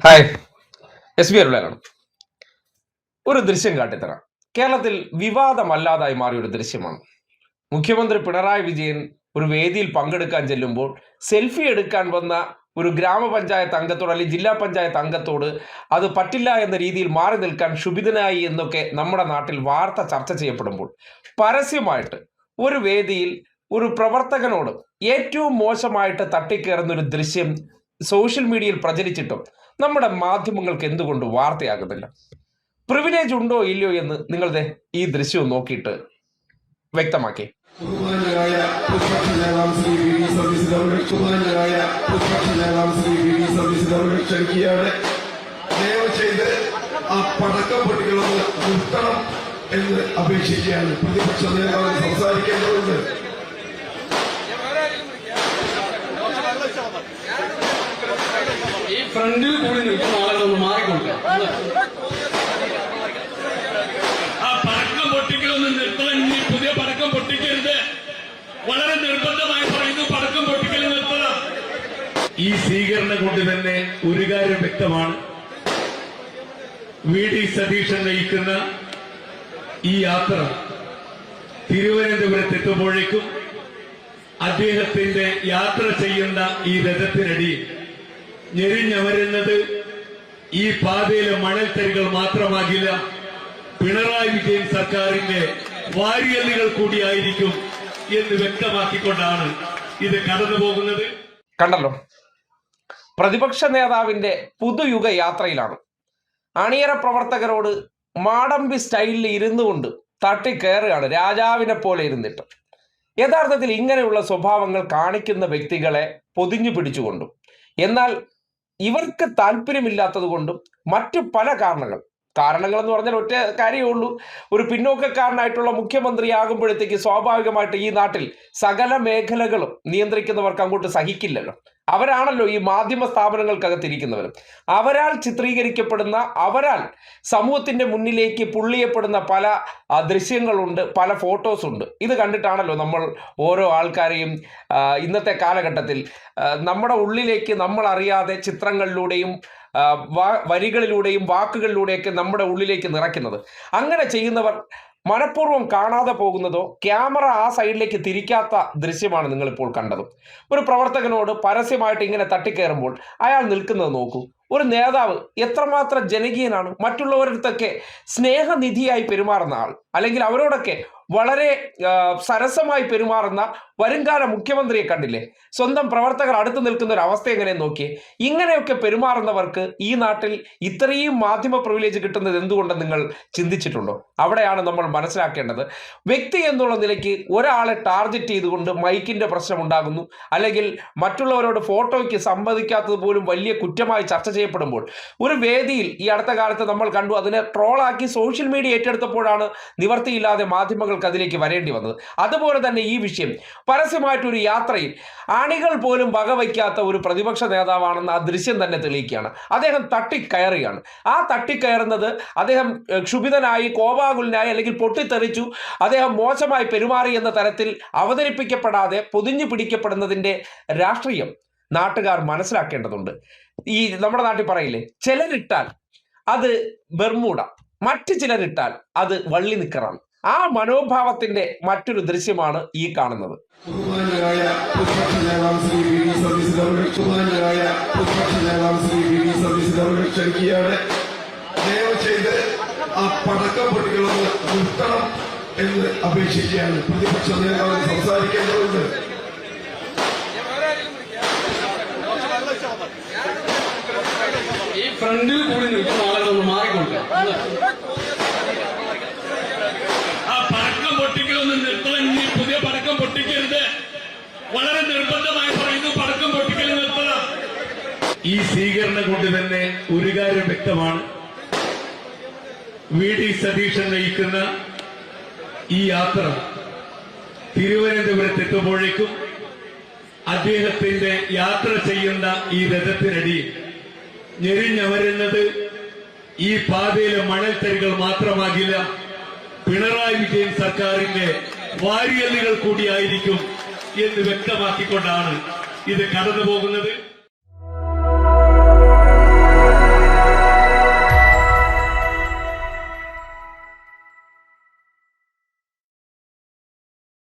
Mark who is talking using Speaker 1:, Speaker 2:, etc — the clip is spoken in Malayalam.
Speaker 1: Hi, SB അരുളാണ്. ഒരു ദൃശ്യം കാട്ടിത്തരാം. കേരളത്തിൽ വിവാദമല്ലാതായി മാറിയ ഒരു ദൃശ്യമാണ്. മുഖ്യമന്ത്രി പിണറായി വിജയൻ ഒരു വേദിയിൽ പങ്കെടുക്കാൻ ചെല്ലുമ്പോൾ സെൽഫി എടുക്കാൻ വന്ന ഒരു ഗ്രാമപഞ്ചായത്ത് അംഗത്തോട് അല്ലെങ്കിൽ ജില്ലാ പഞ്ചായത്ത് അംഗത്തോട് അത് പറ്റില്ല എന്ന രീതിയിൽ മാറി നിൽക്കാൻ ക്ഷുഭിതനായി എന്നൊക്കെ നമ്മുടെ നാട്ടിൽ വാർത്ത ചർച്ച ചെയ്യപ്പെടുമ്പോൾ പരസ്യമായിട്ട് ഒരു വേദിയിൽ ഒരു പ്രവർത്തകനോട് ഏറ്റവും മോശമായിട്ട് തട്ടിക്കയറുന്ന ഒരു ദൃശ്യം സോഷ്യൽ മീഡിയയിൽ പ്രചരിച്ചിട്ടും നമ്മുടെ മാധ്യമങ്ങൾക്ക് എന്തുകൊണ്ട് വാർത്തയാകുന്നില്ല? പ്രിവിലേജ് ഉണ്ടോ ഇല്ലയോ എന്ന് നിങ്ങളുടെ ഈ ദൃശ്യവും നോക്കിയിട്ട് വ്യക്തമാക്കി.
Speaker 2: എന്ന് അപേക്ഷിക്കുകയാണ്. പ്രതിപക്ഷ നേതാവ് സംസാരിക്കേണ്ടതുണ്ട്.
Speaker 3: ഈ ഫ്രണ്ടിൽ കൂടി നിൽക്കുന്ന ആളുകളൊന്ന് മാറിക്കൊടുക്കുക.
Speaker 4: ആ പടക്കം പൊട്ടിക്കലൊന്നും നിർത്തണം. ഇനി പുതിയ പടക്കം പൊട്ടിക്കരുത്. വളരെ നിർബന്ധമായി പറയുന്നു, പടക്കം പൊട്ടിക്കൽ നിർത്തണം. ഈ സ്വീകരണം കൊണ്ട് തന്നെ ഒരു കാര്യം വ്യക്തമാണ്. VD സതീശൻ നയിക്കുന്ന ഈ യാത്ര തിരുവനന്തപുരത്തെത്തുമ്പോഴേക്കും അദ്ദേഹത്തിന്റെ യാത്ര ചെയ്യുന്ന ഈ രഥത്തിനടിയിൽ ഞെരിഞ്ഞമരുന്നത് ഈ പാതയിലെ മണൽത്തരികൾ മാത്രമാകില്ല, പിണറായി വിജയൻ സർക്കാരിന്റെ വാരിയല്ലുകൾ കൂടിയായിരിക്കും എന്ന് വ്യക്തമാക്കിക്കൊണ്ടാണ് ഇത് കടന്നു പോകുന്നത്.
Speaker 1: കണ്ടല്ലോ, പ്രതിപക്ഷ നേതാവിന്റെ പുതുയുഗ യാത്രയിലാണ്. അണിയറ പ്രവർത്തകരോട് മാടമ്പി സ്റ്റൈലിൽ ഇരുന്നു കൊണ്ട് തട്ടിക്കയറുകയാണ്, രാജാവിനെ പോലെ ഇരുന്നിട്ട്. യഥാർത്ഥത്തിൽ ഇങ്ങനെയുള്ള സ്വഭാവങ്ങൾ കാണിക്കുന്ന വ്യക്തികളെ പൊതിഞ്ഞു പിടിച്ചുകൊണ്ടും, എന്നാൽ ഇവർക്ക് താല്പര്യമില്ലാത്തത് കൊണ്ടും മറ്റു പല കാരണങ്ങൾ എന്ന് പറഞ്ഞാൽ ഒറ്റ കാര്യമേ ഉള്ളൂ. ഒരു പിന്നോക്കക്കാരനായിട്ടുള്ള മുഖ്യമന്ത്രിയാകുമ്പോഴത്തേക്ക് സ്വാഭാവികമായിട്ട് ഈ നാട്ടിൽ സകല മേഖലകളും നിയന്ത്രിക്കുന്നവർക്ക് അങ്ങോട്ട് സഹിക്കില്ലല്ലോ. അവരാണല്ലോ ഈ മാധ്യമ സ്ഥാപനങ്ങൾക്കകത്തിരിക്കുന്നവരും. അവരാൽ ചിത്രീകരിക്കപ്പെടുന്ന, അവരാൽ സമൂഹത്തിന്റെ മുന്നിലേക്ക് പുള്ളിയപ്പെടുന്ന പല ദൃശ്യങ്ങളുണ്ട്, പല ഫോട്ടോസ് ഉണ്ട്. ഇത് കണ്ടിട്ടാണല്ലോ നമ്മൾ ഓരോ ആൾക്കാരെയും ഇന്നത്തെ കാലഘട്ടത്തിൽ നമ്മുടെ ഉള്ളിലേക്ക് നമ്മൾ അറിയാതെ ചിത്രങ്ങളിലൂടെയും വരികളിലൂടെയും വാക്കുകളിലൂടെയൊക്കെ നമ്മുടെ ഉള്ളിലേക്ക് നിറയ്ക്കുന്നത്. അങ്ങനെ ചെയ്യുന്നവർ മനഃപൂർവ്വം കാണാതെ പോകുന്നതോ ക്യാമറ ആ സൈഡിലേക്ക് തിരിക്കാത്ത ദൃശ്യമാണ് നിങ്ങളിപ്പോൾ കണ്ടത്. ഒരു പ്രവർത്തകനോട് പരസ്യമായിട്ട് ഇങ്ങനെ തട്ടിക്കയറുമ്പോൾ അയാൾ നിൽക്കുന്നത് നോക്കൂ. ഒരു നേതാവ് എത്രമാത്രം ജനകീയനാണ്, മറ്റുള്ളവരടുത്തൊക്കെ സ്നേഹനിധിയായി പെരുമാറുന്ന ആൾ, അല്ലെങ്കിൽ അവരോടൊക്കെ വളരെ സരസമായി പെരുമാറുന്ന വരുംകാല മുഖ്യമന്ത്രിയെ കണ്ടില്ലേ? സ്വന്തം പ്രവർത്തകർ അടുത്ത് നിൽക്കുന്ന ഒരു അവസ്ഥ എങ്ങനെ നോക്കിയേ? ഇങ്ങനെയൊക്കെ പെരുമാറുന്നവർക്ക് ഈ നാട്ടിൽ ഇത്രയും മാധ്യമ പ്രിവിലേജ് കിട്ടുന്നത് എന്തുകൊണ്ടെന്ന് നിങ്ങൾ ചിന്തിച്ചിട്ടുണ്ടോ? അവിടെയാണ് നമ്മൾ മനസ്സിലാക്കേണ്ടത്. വ്യക്തി എന്നുള്ള നിലയ്ക്ക് ഒരാളെ ടാർഗറ്റ് ചെയ്തുകൊണ്ട് മൈക്കിന്റെ പ്രശ്നം ഉണ്ടാകുന്നു, അല്ലെങ്കിൽ മറ്റുള്ളവരോട് ഫോട്ടോയ്ക്ക് സമ്മതിക്കാത്തത് പോലും വലിയ കുറ്റമായി ചർച്ച ചെയ്യപ്പെടുമ്പോൾ, ഒരു വേദിയിൽ ഈ അടുത്ത കാലത്ത് നമ്മൾ കണ്ടു, അതിനെ ട്രോളാക്കി സോഷ്യൽ മീഡിയ ഏറ്റെടുത്തപ്പോഴാണ് നിവർത്തിയില്ലാതെ മാധ്യമങ്ങൾക്ക് അതിലേക്ക് വരേണ്ടി വന്നത്. അതുപോലെ തന്നെ ഈ വിഷയം പരസ്യമായിട്ടൊരു യാത്രയിൽ അണികൾ പോലും വകവയ്ക്കാത്ത ഒരു പ്രതിപക്ഷ നേതാവാണെന്ന് ആ ദൃശ്യം തന്നെ തെളിയിക്കുകയാണ്. അദ്ദേഹം തട്ടിക്കയറുകയാണ്. ആ തട്ടിക്കയറുന്നത് അദ്ദേഹം ക്ഷുഭിതനായി, കോപാകുലനായി, അല്ലെങ്കിൽ പൊട്ടിത്തെറിച്ചു, അദ്ദേഹം മോശമായി പെരുമാറി എന്ന തരത്തിൽ അവതരിപ്പിക്കപ്പെടാതെ പൊതിഞ്ഞു പിടിക്കപ്പെടുന്നതിന്റെ രാഷ്ട്രീയം നാട്ടുകാർ മനസ്സിലാക്കേണ്ടതുണ്ട്. ഈ നമ്മുടെ നാട്ടിൽ പറയില്ലേ, ചിലരിട്ടാൽ അത് ബെർമൂഡ, മറ്റു ചിലരിട്ടാൽ അത് വള്ളി നിക്കറാണ്. ആ മനോഭാവത്തിന്റെ മറ്റൊരു ദൃശ്യമാണ് ഈ കാണുന്നത്.
Speaker 2: ആ പടക്കം പൊട്ടികളൊന്ന് നിർത്തണം എന്ന് അപേക്ഷിക്കുകയാണ്. പ്രതിപക്ഷ നേതാവ് സംസാരിക്കേണ്ടതുണ്ട്.
Speaker 3: ഈ ഫ്രണ്ടിൽ കൂടി നിൽക്കുന്ന ആളുകളൊന്ന് മാറിക്കൊടുക്കുക.
Speaker 4: ആ പടക്കം പൊട്ടിക്കലൊന്നും നിർത്തണം. ഇനി പുതിയ പടക്കം പൊട്ടിക്കരുത്. വളരെ നിർബന്ധമായി പറയുന്നു, പടക്കം പൊട്ടിക്കൽ നിർത്തണം. ഈ സ്വീകരണം കൊണ്ട് തന്നെ ഒരു കാര്യം വ്യക്തമാണ്. VD സതീശൻ നയിക്കുന്ന ഈ യാത്ര തിരുവനന്തപുരത്തെത്തുമ്പോഴേക്കും അദ്ദേഹത്തിന്റെ യാത്ര ചെയ്യുന്ന ഈ രഥത്തിനടിയിൽ ഞെരിഞ്ഞമരുന്നത് ഈ പാതയിലെ മണൽത്തരികൾ മാത്രമാകില്ല, പിണറായി വിജയൻ സർക്കാരിന്റെ വാരിയല്ലുകൾ കൂടിയായിരിക്കും എന്ന് വ്യക്തമാക്കിക്കൊണ്ടാണ് ഇത് കടന്നു പോകുന്നത്.